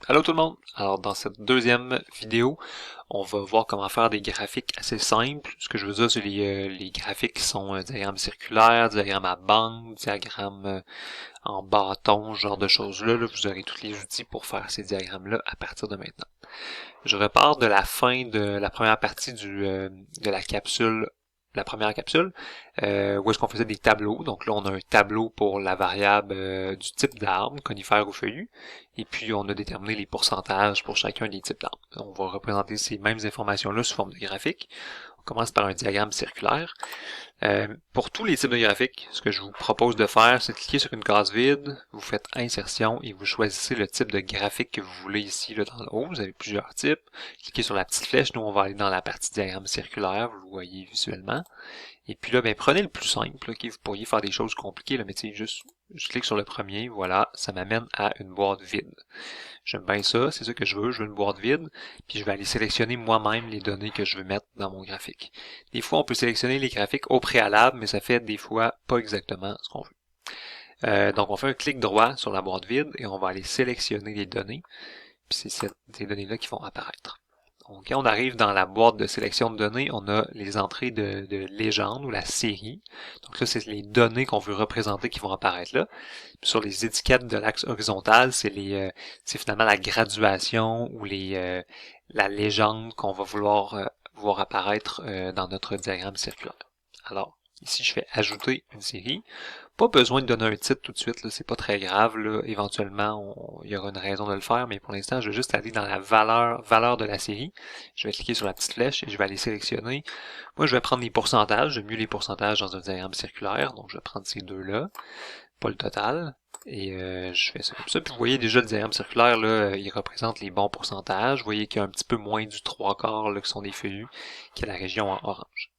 Allô tout le monde! Alors dans cette deuxième vidéo, on va voir comment faire des graphiques assez simples. Ce que je veux dire, c'est les graphiques qui sont diagrammes circulaires, diagrammes à bande, diagrammes en bâton, ce genre de choses-là. Là, vous aurez tous les outils pour faire ces diagrammes-là à partir de maintenant. Je repars de la fin de la première partie de la capsule, la première capsule, où est-ce qu'on faisait des tableaux. Donc là, on a un tableau pour la variable du type d'arbre, conifère ou feuillu, et puis on a déterminé les pourcentages pour chacun des types d'arbres. On va représenter ces mêmes informations-là sous forme de graphique. On commence par un diagramme circulaire. Pour tous les types de graphiques, ce que je vous propose de faire, c'est de cliquer sur une case vide, vous faites insertion et vous choisissez le type de graphique que vous voulez ici là, dans le haut. Vous avez plusieurs types. Cliquez sur la petite flèche, nous on va aller dans la partie diagramme circulaire, vous le voyez visuellement. Et puis là, ben, prenez le plus simple, okay? Vous pourriez faire des choses compliquées, là, mais tu sais, juste, je clique sur le premier, voilà, ça m'amène à une boîte vide. J'aime bien ça, c'est ça que je veux une boîte vide, puis je vais aller sélectionner moi-même les données que je veux mettre dans mon graphique. Des fois, on peut sélectionner les graphiques au préalable, mais ça fait des fois pas exactement ce qu'on veut. Donc, on fait un clic droit sur la boîte vide et on va aller sélectionner les données, puis c'est ces données-là qui vont apparaître. Donc, quand on arrive dans la boîte de sélection de données, on a les entrées de légende ou la série. Donc là, c'est les données qu'on veut représenter qui vont apparaître là. Puis sur les étiquettes de l'axe horizontal, c'est finalement la graduation ou la légende qu'on va vouloir voir apparaître dans notre diagramme circulaire. Alors, ici, je fais ajouter une série. Pas besoin de donner un titre tout de suite, là, c'est pas très grave. Là. Éventuellement, il y aura une raison de le faire, mais pour l'instant, je vais juste aller dans la valeur de la série. Je vais cliquer sur la petite flèche et je vais aller sélectionner. Moi, je vais prendre les pourcentages. J'aime mieux les pourcentages dans un diagramme circulaire, donc je vais prendre ces deux-là, pas le total. Et je fais ça comme ça. Puis vous voyez déjà le diagramme circulaire, là, il représente les bons pourcentages. Vous voyez qu'il y a un petit peu moins du 3/4 là, qui sont des feuillus, qui est la région en orange.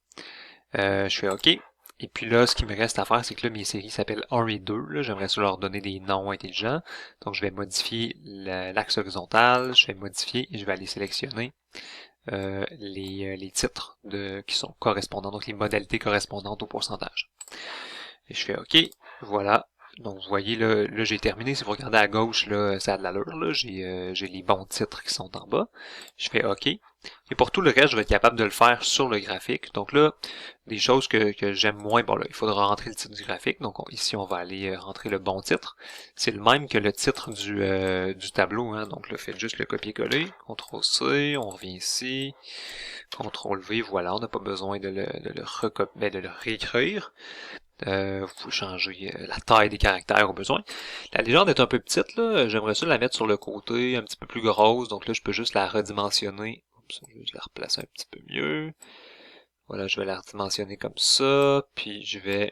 Je fais OK. Et puis là, ce qui me reste à faire, c'est que là, mes séries s'appellent 1 et 2. J'aimerais ça leur donner des noms intelligents. Donc, je vais modifier l'axe horizontal. Je vais modifier et je vais aller sélectionner les titres qui sont correspondants, donc les modalités correspondantes au pourcentage. Et je fais OK. Voilà. Donc, vous voyez, là j'ai terminé. Si vous regardez à gauche, là, ça a de l'allure. Là, j'ai les bons titres qui sont en bas. Je fais OK. Et pour tout le reste, je vais être capable de le faire sur le graphique. Donc là, des choses que j'aime moins, bon là, il faudra rentrer le titre du graphique. Donc ici, on va aller rentrer le bon titre. C'est le même que le titre du tableau. Hein. Donc là, faites juste le copier-coller. CTRL-C, on revient ici. CTRL-V, voilà, on n'a pas besoin de le réécrire. Vous pouvez changer la taille des caractères au besoin. La légende est un peu petite, là. J'aimerais ça la mettre sur le côté, un petit peu plus grosse. Donc là, je peux juste la redimensionner. Oups, je vais la replacer un petit peu mieux. Voilà, je vais la redimensionner comme ça. Puis je vais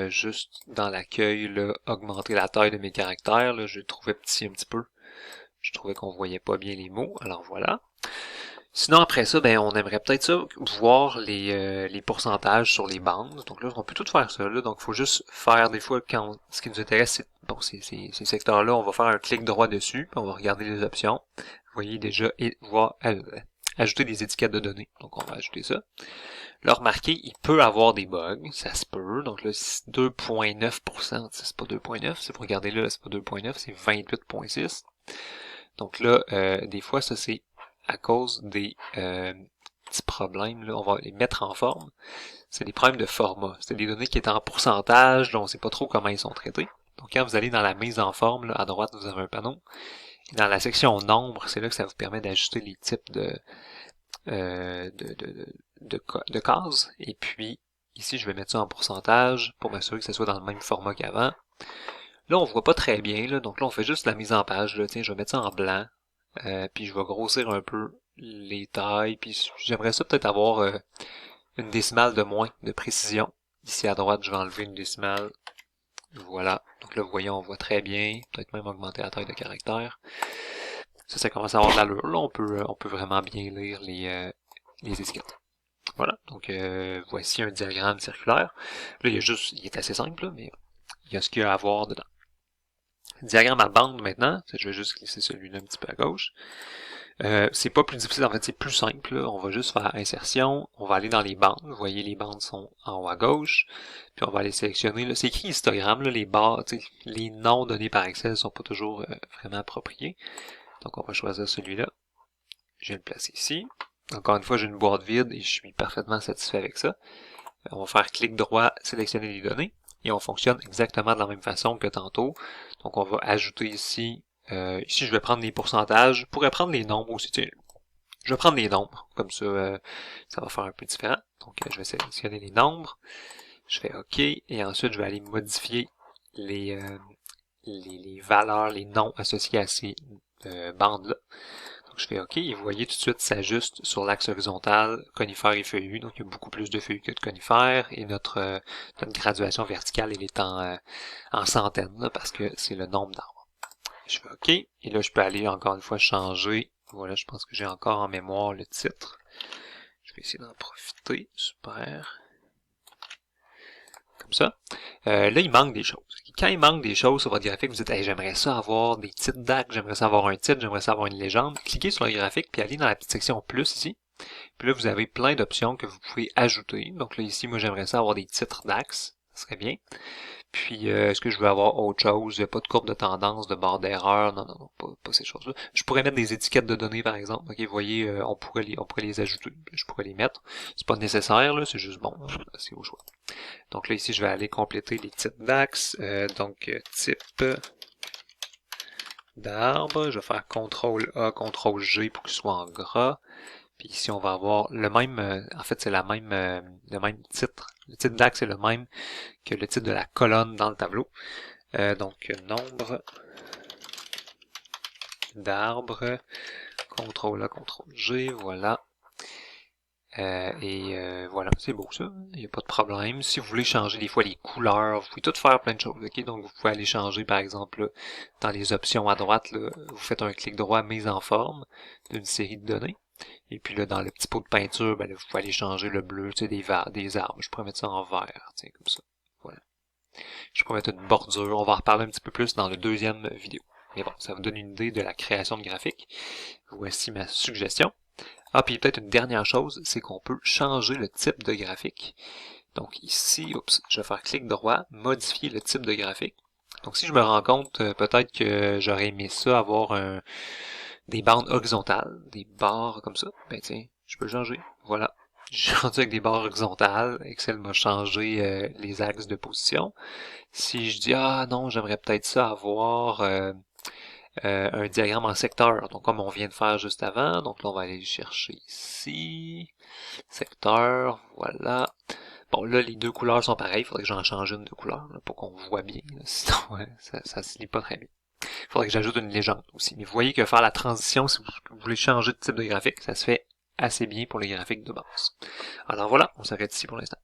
juste dans l'accueil, là, augmenter la taille de mes caractères. Là. Je le trouvais petit un petit peu. Je trouvais qu'on voyait pas bien les mots. Alors voilà. Sinon, après ça, ben, on aimerait peut-être ça voir les pourcentages sur les bandes. Donc là, on peut tout faire ça. Là. Donc, il faut juste faire des fois ce qui nous intéresse, c'est bon, ces secteurs-là, on va faire un clic droit dessus, puis on va regarder les options. Vous voyez déjà ajouter des étiquettes de données. Donc, on va ajouter ça. Là, remarquez, il peut avoir des bugs, ça se peut. Donc là, 2,9%, c'est pas 2,9. Si vous regardez là, c'est pas 2,9, c'est 28,6. Donc là, des fois, ça c'est à cause des petits problèmes, là, on va les mettre en forme. C'est des problèmes de format. C'est des données qui étaient en pourcentage, dont on ne sait pas trop comment ils sont traités. Donc quand vous allez dans la mise en forme, là, à droite, vous avez un panneau. Et dans la section nombre, c'est là que ça vous permet d'ajuster les types de cases. Et puis, ici, je vais mettre ça en pourcentage pour m'assurer que ça soit dans le même format qu'avant. Là, on voit pas très bien, là, donc là, on fait juste la mise en page. Là. Tiens, je vais mettre ça en blanc. Puis je vais grossir un peu les tailles, puis j'aimerais ça peut-être avoir une décimale de moins de précision. Ici à droite, je vais enlever une décimale. Voilà. Donc là, vous voyez, on voit très bien. Peut-être même augmenter la taille de caractère. Ça commence à avoir de l'allure. Là, on peut vraiment bien lire les étiquettes. Voilà. Donc voici un diagramme circulaire. Là, il est assez simple, là, mais il y a ce qu'il y a à voir dedans. Diagramme à bande maintenant, je vais juste glisser celui-là un petit peu à gauche. C'est pas plus difficile, en fait, c'est plus simple. Là. On va juste faire insertion, on va aller dans les bandes. Vous voyez, les bandes sont en haut à gauche. Puis on va aller sélectionner. C'est écrit histogramme, là, les barres, les noms donnés par Excel sont pas toujours vraiment appropriés. Donc on va choisir celui-là. Je vais le placer ici. Encore une fois, j'ai une boîte vide et je suis parfaitement satisfait avec ça. On va faire clic droit, sélectionner les données. Et on fonctionne exactement de la même façon que tantôt. Donc on va ajouter ici. Ici, je vais prendre les pourcentages. Je pourrais prendre les nombres aussi. Tiens, je vais prendre les nombres. Comme ça, ça va faire un peu différent. Donc je vais sélectionner les nombres. Je fais OK. Et ensuite, je vais aller modifier les valeurs, les noms associés à ces bandes-là. Donc je fais OK, et vous voyez tout de suite, ça s'ajuste sur l'axe horizontal, conifères et feuillus. Donc il y a beaucoup plus de feuillus que de conifères. Et notre graduation verticale, elle est en centaines, là, parce que c'est le nombre d'arbres. Je fais OK, et là je peux aller encore une fois changer. Voilà, je pense que j'ai encore en mémoire le titre. Je vais essayer d'en profiter. Super. Comme ça. Là, il manque des choses. Quand il manque des choses sur votre graphique, vous dites hey, j'aimerais ça avoir des titres d'actes, j'aimerais ça avoir un titre, j'aimerais ça avoir une légende. Cliquez sur le graphique, puis allez dans la petite section plus ici. Puis là, vous avez plein d'options que vous pouvez ajouter. Donc là, ici, moi, j'aimerais ça avoir des titres d'axes. Ça serait bien. Puis, est-ce que je veux avoir autre chose? Pas de courbe de tendance, de barre d'erreur. Non, pas ces choses-là. Je pourrais mettre des étiquettes de données, par exemple. Ok, vous voyez, on pourrait les ajouter. Je pourrais les mettre. C'est pas nécessaire, là. C'est juste bon. C'est au choix. Donc là, ici, je vais aller compléter les types d'axes. Type d'arbre. Je vais faire CTRL-A, CTRL-G pour qu'il soit en gras. Puis ici, on va avoir le même, en fait, c'est le même titre. Le titre d'axe est le même que le titre de la colonne dans le tableau. Donc, nombre d'arbres, CTRL-A, CTRL-G, voilà. Voilà, c'est beau ça, il n'y a pas de problème. Si vous voulez changer des fois les couleurs, vous pouvez tout faire plein de choses, ok? Donc vous pouvez aller changer par exemple là, dans les options à droite, là, vous faites un clic droit mise en forme d'une série de données. Et puis là, dans le petit pot de peinture, ben là, vous pouvez aller changer le bleu, tu sais, des arbres. Je pourrais mettre ça en vert, tiens, comme ça. Voilà. Je pourrais mettre une bordure, on va en reparler un petit peu plus dans la deuxième vidéo. Mais bon, ça vous donne une idée de la création de graphiques. Voici ma suggestion. Ah, puis peut-être une dernière chose, c'est qu'on peut changer le type de graphique. Donc ici, oups, je vais faire clic droit, modifier le type de graphique. Donc si je me rends compte, peut-être que j'aurais aimé ça avoir des bandes horizontales, des barres comme ça. Ben tiens, je peux changer. Voilà. J'ai rendu avec des barres horizontales. Excel m'a changé les axes de position. Si je dis, ah non, j'aimerais peut-être ça avoir un diagramme en secteur. Donc comme on vient de faire juste avant, donc là on va aller chercher ici, secteur, voilà. Bon là les deux couleurs sont pareilles, il faudrait que j'en change une de couleur là, pour qu'on voit bien, là. Sinon ouais, ça se lit pas très bien. Il faudrait que j'ajoute une légende aussi. Mais vous voyez que faire la transition, si vous voulez changer de type de graphique, ça se fait assez bien pour les graphiques de base. Alors voilà, on s'arrête ici pour l'instant.